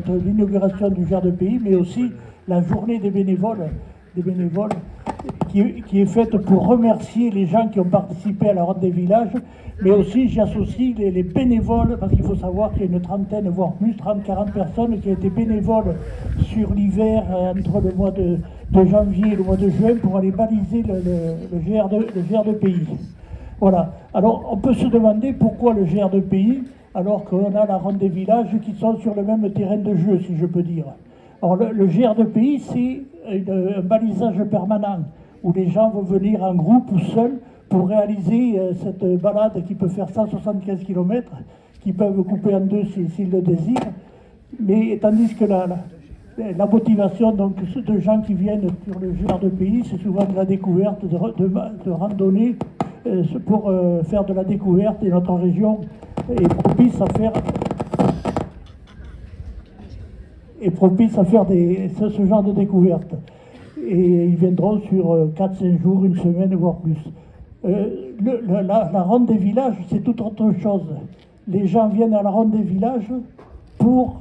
l'inauguration du GER de pays, mais aussi la journée des bénévoles qui est faite pour remercier les gens qui ont participé à la Ronde des villages, mais aussi j'associe les bénévoles, parce qu'il faut savoir qu'il y a une trentaine, voire plus, 30-40 personnes qui ont été bénévoles sur l'hiver entre le mois de janvier et le mois de juin pour aller baliser le GER de pays. Voilà. Alors on peut se demander pourquoi le GER de pays, alors qu'on a la Ronde des villages qui sont sur le même terrain de jeu, si je peux dire. Alors le GER de pays, c'est un balisage permanent, où les gens vont venir en groupe ou seuls pour réaliser cette balade qui peut faire 175 km, qui peuvent couper en deux s'ils le désirent. Mais tandis que la motivation donc, de gens qui viennent sur le GER de pays, c'est souvent de la découverte, de randonnée pour faire de la découverte, et notre région est propice à faire ce genre de découverte. Et ils viendront sur 4-5 jours, une semaine, voire plus. La Ronde des villages, c'est tout autre chose. Les gens viennent à la Ronde des villages pour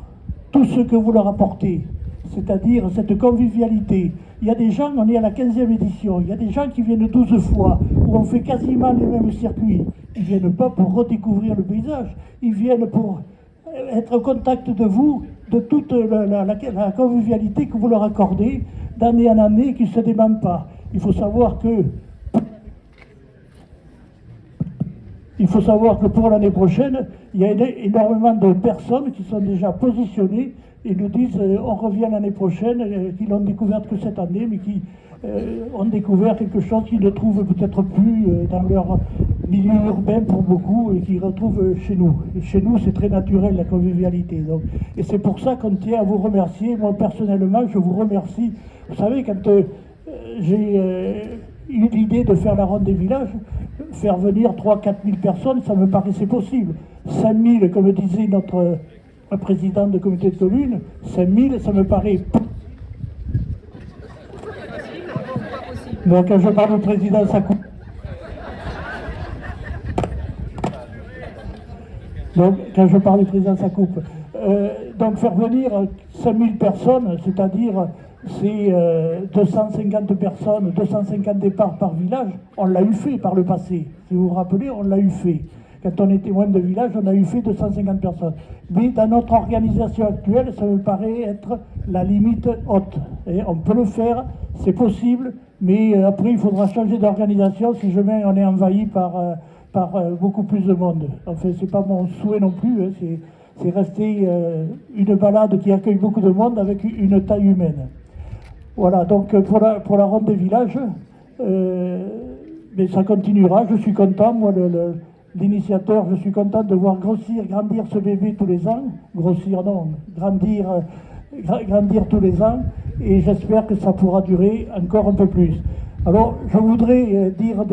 tout ce que vous leur apportez, c'est-à-dire cette convivialité. Il y a des gens, on est à la 15e édition, il y a des gens qui viennent 12 fois, où on fait quasiment les mêmes circuits. Ils ne viennent pas pour redécouvrir le paysage, ils viennent pour être au contact de vous, de toute la convivialité que vous leur accordez d'année en année, qui ne se dément pas. Il faut savoir que pour l'année prochaine, il y a énormément de personnes qui sont déjà positionnées et nous disent on revient l'année prochaine, qui n'ont découvert que cette année, mais qui ont découvert quelque chose qu'ils ne trouvent peut-être plus dans leur milieu urbain pour beaucoup et qu'ils retrouvent chez nous. Et chez nous, c'est très naturel, la convivialité. Donc. Et c'est pour ça qu'on tient à vous remercier. Moi, personnellement, je vous remercie. Vous savez, quand j'ai eu l'idée de faire la Ronde des villages, faire venir 3-4 000 personnes, ça me paraissait possible. 5 000, comme disait notre président de comité de communes, 5 000, ça me paraît... Donc, quand je parle au président, ça coupe. Donc, quand je parle du président, ça coupe. Donc, faire venir 5000 personnes, c'est-à-dire c'est 250 personnes, 250 départs par village, on l'a eu fait par le passé. Si vous vous rappelez, on l'a eu fait. Quand on était moins de village, on a eu fait 250 personnes. Mais dans notre organisation actuelle, ça me paraît être la limite haute. Et on peut le faire, c'est possible, mais après, il faudra changer d'organisation si jamais on est envahi par beaucoup plus de monde. Enfin, c'est pas mon souhait non plus, hein, c'est rester une balade qui accueille beaucoup de monde avec une taille humaine. Voilà, donc pour la Ronde des villages, mais ça continuera, je suis content, moi l'initiateur, je suis content de voir grandir ce bébé tous les ans, grossir non, grandir tous les ans, et j'espère que ça pourra durer encore un peu plus. Alors, je voudrais dire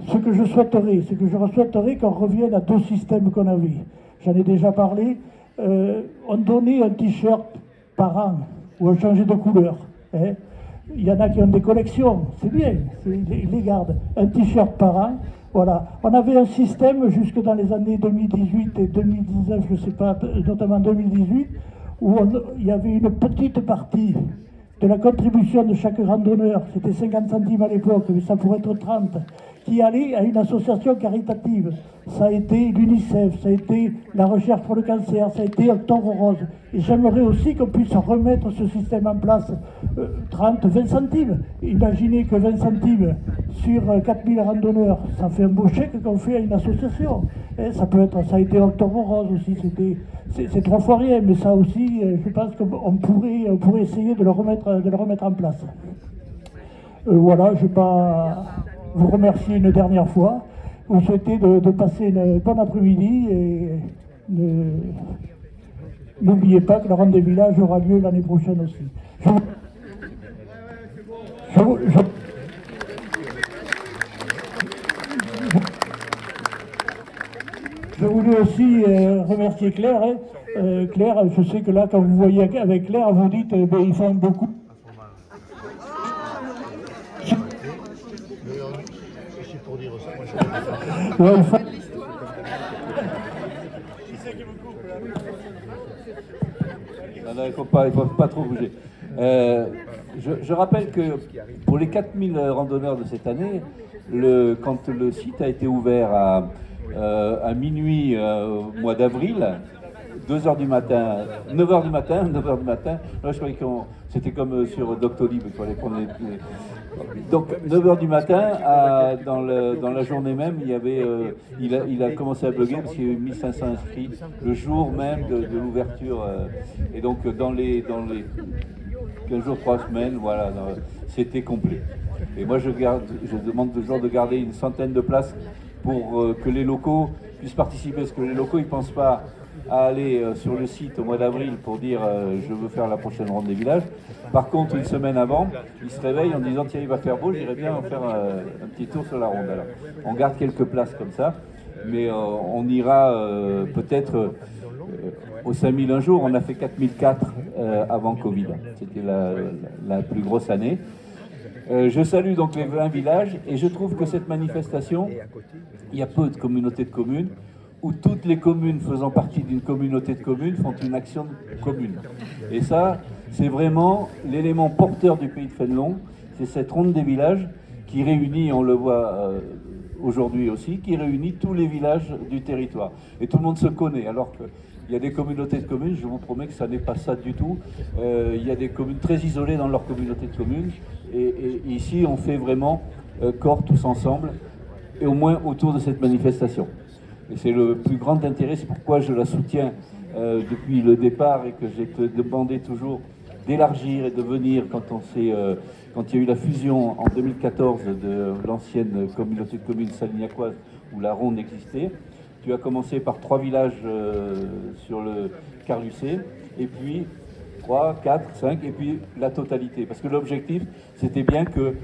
ce que je souhaiterais qu'on revienne à 2 systèmes qu'on avait. J'en ai déjà parlé. On donnait un t-shirt par an, ou on changeait de couleur. Hein. Il y en a qui ont des collections, c'est bien, ils les gardent. Un t-shirt par an, voilà. On avait un système jusque dans les années 2018 et 2019, je ne sais pas, notamment 2018, où il y avait une petite partie de la contribution de chaque randonneur, c'était 50 centimes à l'époque, mais ça pourrait être 30, qui allait à une association caritative. Ça a été l'UNICEF, ça a été la recherche pour le cancer, ça a été Octobre Rose. Et j'aimerais aussi qu'on puisse remettre ce système en place, 30, 20 centimes. Imaginez que 20 centimes sur 4000 randonneurs, ça fait un beau chèque qu'on fait à une association. Et ça a été Octobre Rose aussi, c'est 3 fois rien, mais ça aussi, je pense qu'on pourrait essayer de le remettre en place. Voilà, je ne vais pas vous remercier une dernière fois, vous souhaiter de passer une bonne après-midi et n'oubliez pas que la Ronde des villages aura lieu l'année prochaine aussi. Je voulais aussi remercier Claire. Hein. Claire, je sais que là, quand vous voyez avec Claire, vous dites ils font beaucoup. C'est pour dire ça, moi je ouais, Qui c'est qui me coupe là? Il ne faut pas trop bouger. Je rappelle que pour les 4000 randonneurs de cette année, quand le site a été ouvert à minuit au mois d'avril, 2h du matin, 9h du matin, 9h du matin. Là, je croyais que c'était comme sur Doctolib, il fallait prendre donc 9h du matin, dans la journée même, il a commencé à bugger parce qu'il y a eu 1500 inscrits le jour même de l'ouverture. Et donc dans les 15 jours, 3 semaines, voilà, c'était complet. Et moi je demande toujours de garder une centaine de places pour que les locaux puissent participer, parce que les locaux ils ne pensent pas à aller sur le site au mois d'avril pour dire je veux faire la prochaine ronde des villages. Par contre, une semaine avant, ils se réveillent en disant tiens, il va faire beau, j'irais bien faire un petit tour sur la ronde. Alors, on garde quelques places comme ça, mais on ira peut-être aux 5000 un jour. On a fait 4004 avant Covid. C'était la plus grosse année. Je salue donc les 20 villages et je trouve que cette manifestation, il y a peu de communautés de communes où toutes les communes faisant partie d'une communauté de communes font une action commune. Et ça, c'est vraiment l'élément porteur du pays de Fénelon, c'est cette ronde des villages qui réunit, on le voit aujourd'hui aussi, qui réunit tous les villages du territoire. Et tout le monde se connaît, alors qu'il y a des communautés de communes, je vous promets que ça n'est pas ça du tout. Il y a des communes très isolées dans leur communauté de communes, et ici on fait vraiment corps tous ensemble, et au moins autour de cette manifestation. Et c'est le plus grand intérêt, c'est pourquoi je la soutiens depuis le départ et que j'ai demandé toujours d'élargir et de venir quand il y a eu la fusion en 2014 de l'ancienne communauté de communes salignacoise où la ronde existait. Tu as commencé par 3 villages sur le Carlucé, et puis 3, 4, 5, et puis la totalité. Parce que l'objectif, c'était bien que